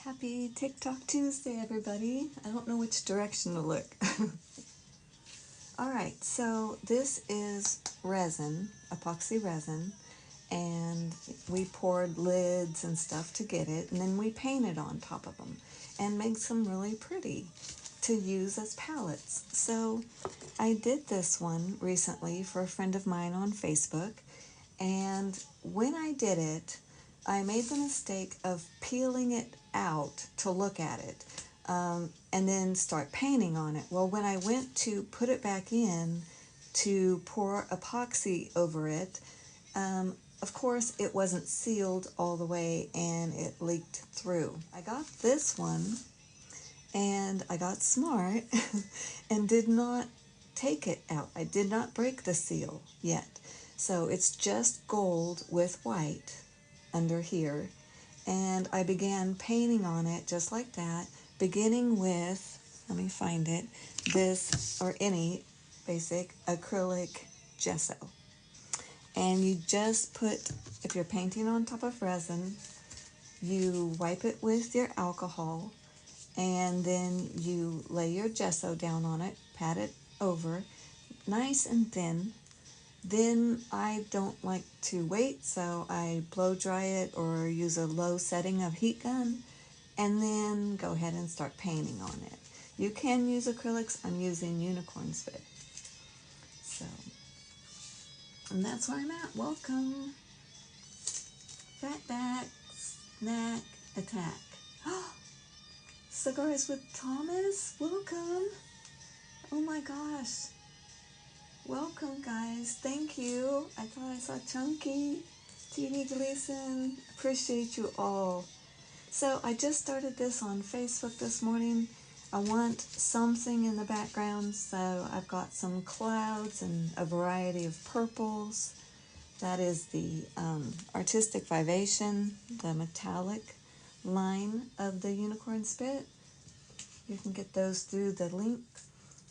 Happy TikTok Tuesday, everybody. I don't know which direction to look. Alright, so this is resin, epoxy resin, and we poured lids and stuff to get it, and then we painted on top of them and makes them really pretty to use as palettes. So I did this one recently for a friend of mine on Facebook, and when I did it, I made the mistake of peeling it out to look at it and then start painting on it. Well, when I went to put it back in to pour epoxy over it, of course it wasn't sealed all the way and it leaked through. I got this one and I got smart and did not take it out. I did not break the seal yet. So it's just gold with white under here. And I began painting on it just like that, beginning with, let me find it, this or any basic acrylic gesso. And you just put, if you're painting on top of resin, you wipe it with your alcohol and then you lay your gesso down on it, pat it over, nice and thin. Then I don't like to wait, so I blow dry it or use a low setting of heat gun and then go ahead and start painting on it. You can use acrylics. I'm using Unicorn Spit. So, and that's where I'm at. Welcome. Fatback, snack, attack. Cigars with Thomas, welcome. Oh my gosh. Welcome, guys. Thank you. I thought I saw Chunky, T.D. Gleason. Appreciate you all. So I just started this on Facebook this morning. I want something in the background, so I've got some clouds and a variety of purples. That is the Artistic Vivation, the metallic line of the Unicorn Spit. You can get those through the link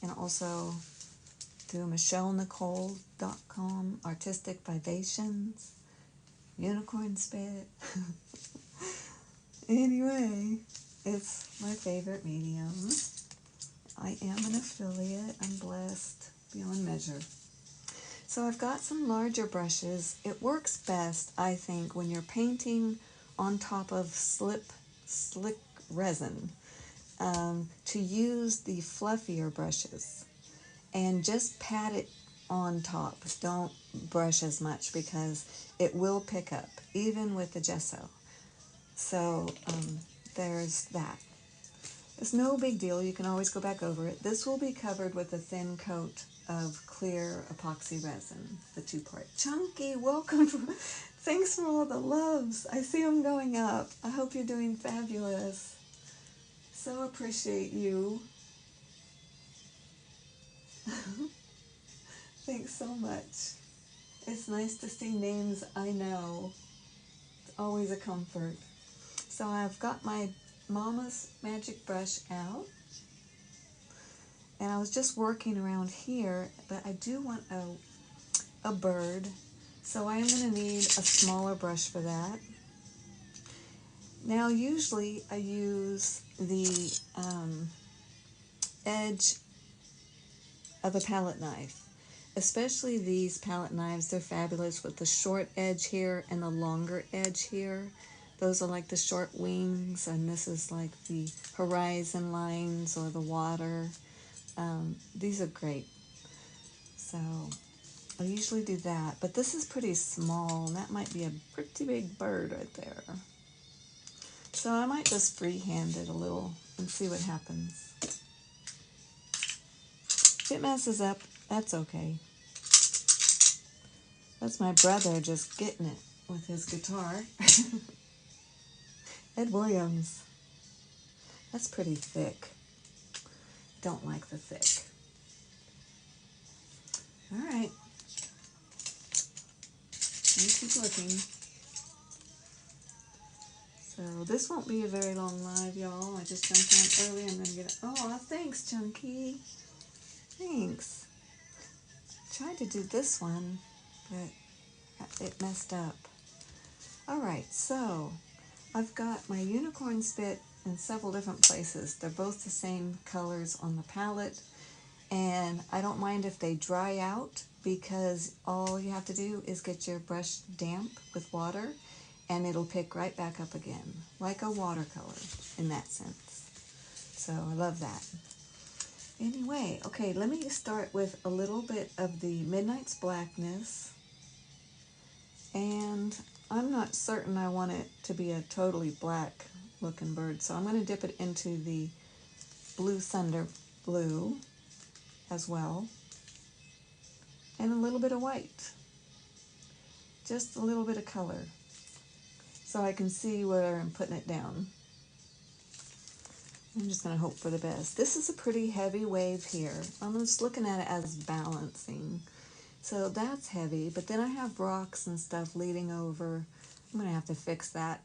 and also through michellenicole.com, Artistic Vivations, Unicorn Spit. Anyway, it's my favorite medium. I am an affiliate. I'm blessed beyond measure. So I've got some larger brushes. It works best, I think, when you're painting on top of slick resin, to use the fluffier brushes and just pat it on top. Don't brush as much because it will pick up, even with the gesso. So there's that. It's no big deal. You can always go back over it. This will be covered with a thin coat of clear epoxy resin, the two-part. Chunky, welcome. Thanks for all the loves. I see them going up. I hope you're doing fabulous. So appreciate you. Thanks so much. It's nice to see names I know. It's always a comfort. So I've got my Mama's Magic Brush out. And I was just working around here, but I do want a bird. So I am going to need a smaller brush for that. Now usually I use the edge of a palette knife. Especially these palette knives, they're fabulous with the short edge here and the longer edge here. Those are like the short wings, and this is like the horizon lines or the water. These are great. So I usually do that, but this is pretty small, and that might be a pretty big bird right there. So I might just freehand it a little and see what happens. If it messes up, that's okay. That's my brother just getting it with his guitar. Ed Williams. That's pretty thick. Don't like the thick. All right. You keep looking. So this won't be a very long live, y'all. I just jumped on early. I'm going to get it. Oh, thanks, Chunky. Thanks. Tried to do this one, but it messed up. All right, so I've got my Unicorn Spit in several different places. They're both the same colors on the palette, and I don't mind if they dry out because all you have to do is get your brush damp with water and it'll pick right back up again, like a watercolor in that sense. So I love that. Anyway, okay, let me start with a little bit of the Midnight's Blackness. And I'm not certain I want it to be a totally black looking bird, so I'm going to dip it into the Blue Thunder Blue as well, and a little bit of white, just a little bit of color, so I can see where I'm putting it down. I'm just going to hope for the best. This is a pretty heavy wave here. I'm just looking at it as balancing. So that's heavy, but then I have rocks and stuff leading over. I'm going to have to fix that.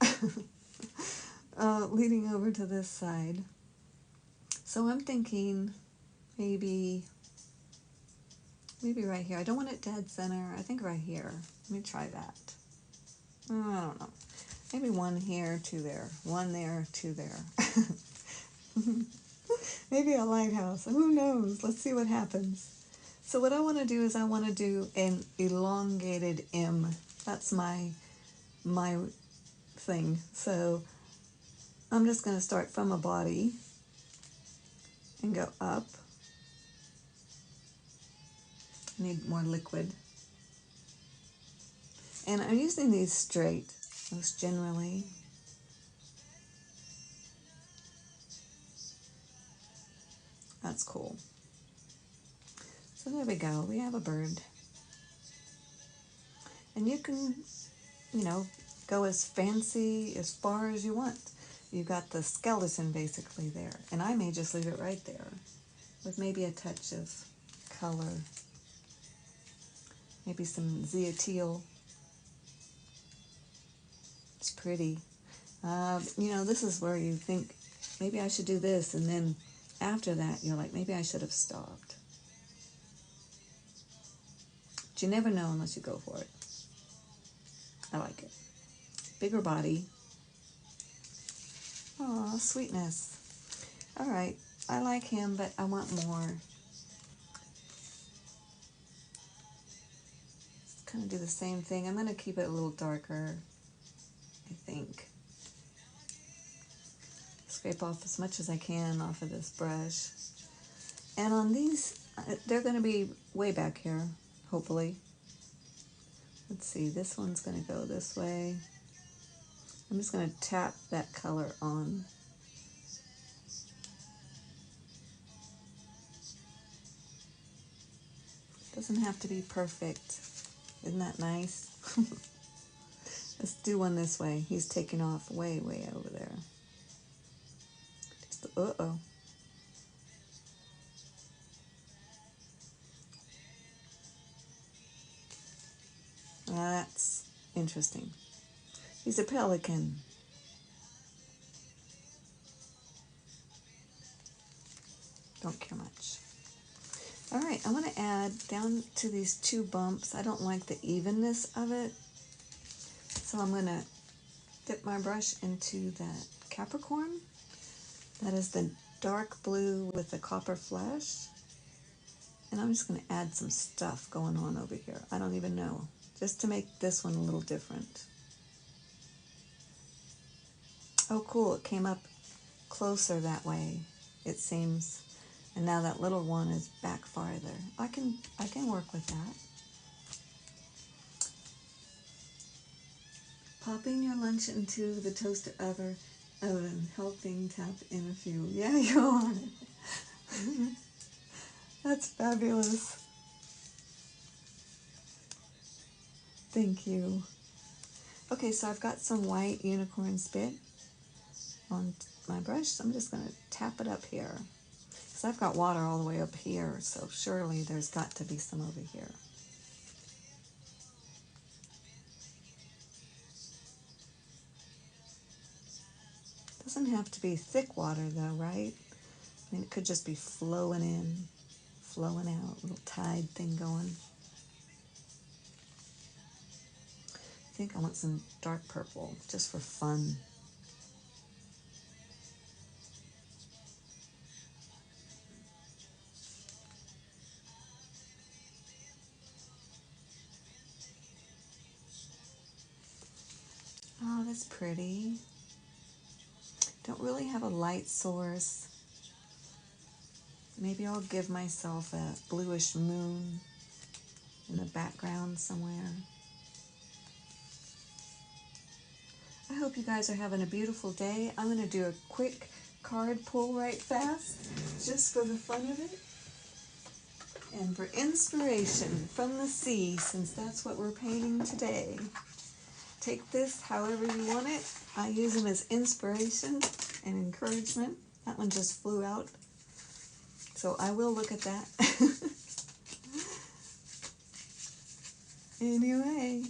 Leading over to this side. So I'm thinking maybe right here. I don't want it dead center. I think right here. Let me try that. I don't know. Maybe one here, two there. One there, two there. Maybe a lighthouse. Who knows? Let's see what happens. So what I want to do is I want to do an elongated M. That's my thing. So I'm just going to start from a body and go up. I need more liquid. And I'm using these straight, most generally. That's cool. So there we go. We have a bird. And you can, go as fancy, as far as you want. You've got the skeleton basically there. And I may just leave it right there with maybe a touch of color. Maybe some zeateal. It's pretty. This is where you think, maybe I should do this, and then after that, you're like, maybe I should have stopped. But you never know unless you go for it. I like it. Bigger body. Aw, sweetness. All right, I like him, but I want more. Kind of do the same thing. I'm going to keep it a little darker, I think. Scrape off as much as I can off of this brush. And on these, they're going to be way back here, hopefully. Let's see, this one's going to go this way. I'm just going to tap that color on. Doesn't have to be perfect. Isn't that nice? Let's do one this way. He's taking off way, way over there. Just, uh-oh. That's interesting. He's a pelican. Don't care much. All right, I want to add down to these two bumps. I don't like the evenness of it. So I'm going to dip my brush into that Capricorn. That is the dark blue with the copper flesh. And I'm just going to add some stuff going on over here. I don't even know. Just to make this one a little different. Oh, cool. It came up closer that way, it seems. And now that little one is back farther. I can work with that. Popping your lunch into the toaster oven, helping tap in a few. Yeah, you are. That's fabulous. Thank you. Okay, so I've got some white unicorn spit on my brush. So I'm just going to tap it up here. Because I've got water all the way up here, so surely there's got to be some over here. Doesn't have to be thick water though, right? I mean, it could just be flowing in, flowing out, little tide thing going. I think I want some dark purple, just for fun. that's pretty. Don't really have a light source. Maybe I'll give myself a bluish moon in the background somewhere. I hope you guys are having a beautiful day. I'm going to do a quick card pull right fast, just for the fun of it. And for inspiration from the sea, since that's what we're painting today. Take this however you want it. I use them as inspiration and encouragement. That one just flew out, so I will look at that. Anyway,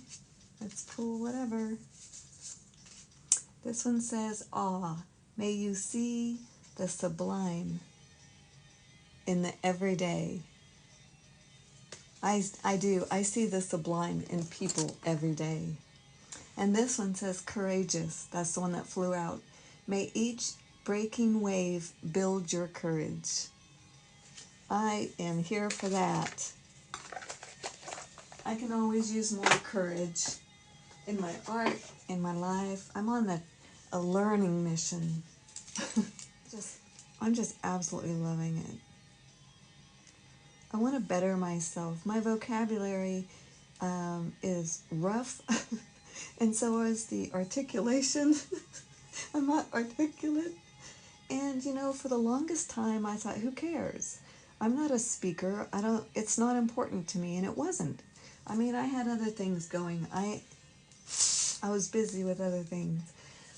let's pull whatever. This one says, "Ah, may you see the sublime in the everyday." I do. I see the sublime in people every day. And this one says, "Courageous." That's the one that flew out. May each breaking wave build your courage. I am here for that. I can always use more courage in my art, in my life. I'm on a learning mission. I'm just absolutely loving it. I want to better myself. My vocabulary is rough, and so is the articulation. I'm not articulate. And for the longest time I thought, who cares? I'm not a speaker. It's not important to me, and it wasn't. I mean, I had other things going. I was busy with other things.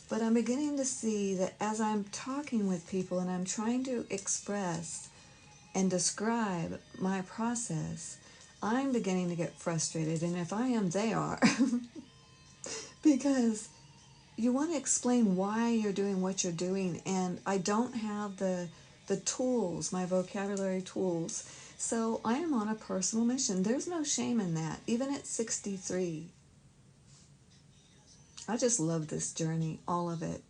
But I'm beginning to see that as I'm talking with people and I'm trying to express and describe my process, I'm beginning to get frustrated. And if I am, they are. Because you want to explain why you're doing what you're doing, and I don't have the tools, my vocabulary tools. So I am on a personal mission. There's no shame in that, even at 63. I just love this journey, all of it.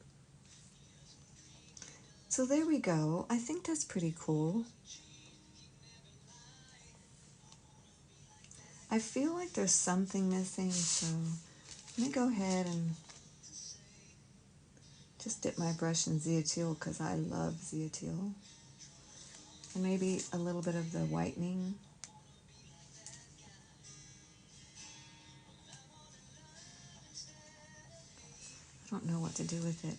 So there we go. I think that's pretty cool. I feel like there's something missing, so let me go ahead and just dip my brush in Zeotil, because I love Zeotil. And maybe a little bit of the whitening. I don't know what to do with it.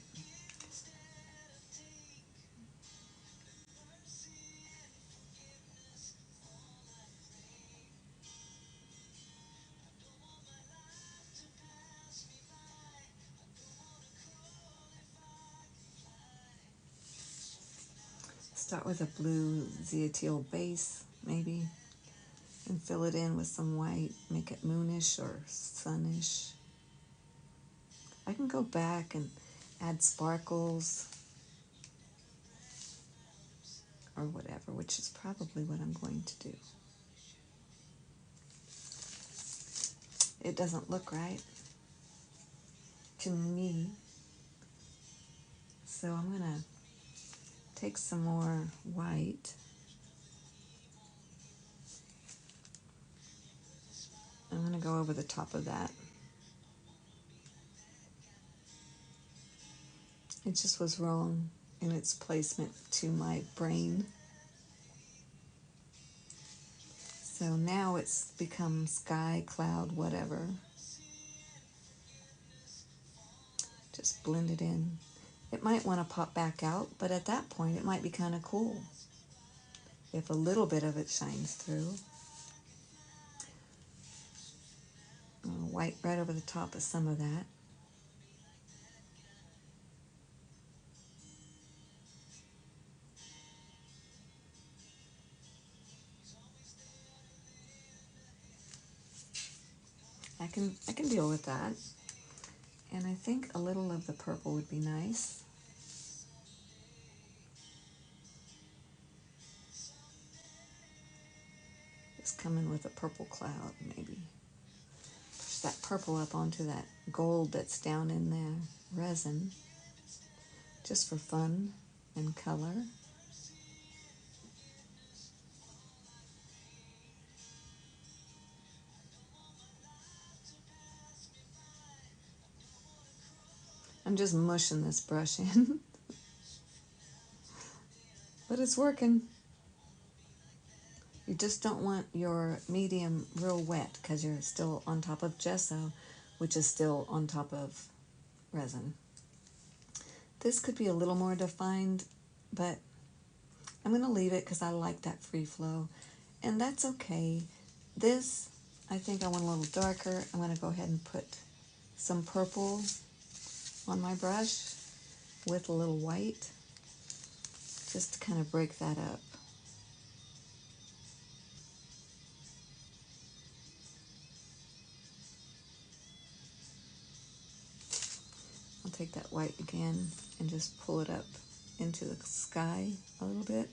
Start with a blue Zeotil base, maybe, and fill it in with some white. Make it moonish or sunnish. I can go back and add sparkles or whatever, which is probably what I'm going to do. It doesn't look right to me, so I'm going to take some more white. I'm going to go over the top of that. It just was wrong in its placement to my brain. So now it's become sky, cloud, whatever. Just blend it in. It might want to pop back out, but at that point it might be kind of cool if a little bit of it shines through. White right over the top of some of that. I can deal with that. And I think a little of the purple would be nice. Just come in with a purple cloud, maybe. Push that purple up onto that gold that's down in the resin, just for fun and color. I'm just mushing this brush in. But it's working. You just don't want your medium real wet because you're still on top of gesso, which is still on top of resin. This could be a little more defined, but I'm going to leave it because I like that free flow, and that's okay. This, I think I want a little darker. I'm going to go ahead and put some purple on my brush with a little white, just to kind of break that up. I'll take that white again and just pull it up into the sky a little bit.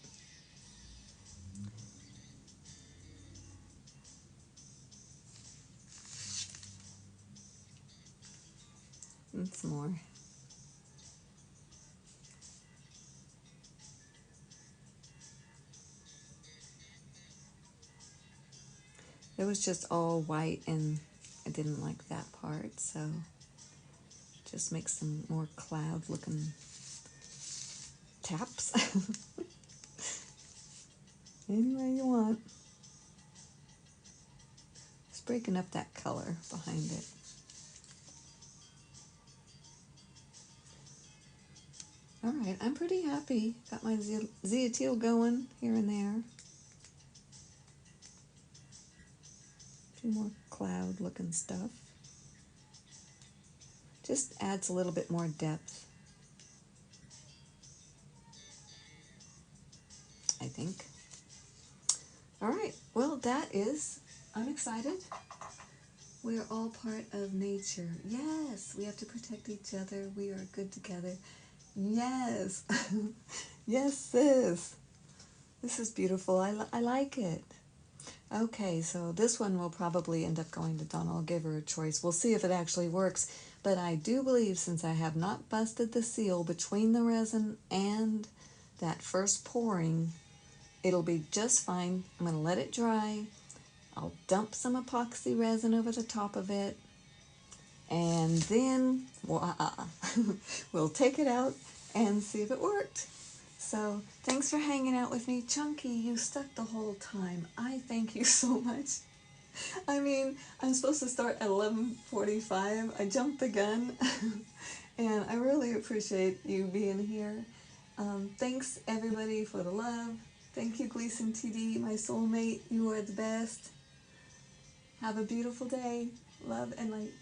And some more. It was just all white and I didn't like that part, so just make some more cloud looking taps. Any way you want. Just breaking up that color behind it. Alright, I'm pretty happy. Got my Zyateel going here and there. A few more cloud looking stuff. Just adds a little bit more depth, I think. Alright, well I'm excited. We're all part of nature. Yes, we have to protect each other. We are good together. Yes. Yes, sis. This is beautiful. I like it. Okay, so this one will probably end up going to Donna. I'll give her a choice. We'll see if it actually works. But I do believe, since I have not busted the seal between the resin and that first pouring, it'll be just fine. I'm going to let it dry. I'll dump some epoxy resin over the top of it. And then, we'll take it out and see if it worked. So, thanks for hanging out with me. Chunky, you stuck the whole time. I thank you so much. I mean, I'm supposed to start at 11:45. I jumped the gun. And I really appreciate you being here. Thanks, everybody, for the love. Thank you, Gleason TD, my soulmate. You are the best. Have a beautiful day. Love and light.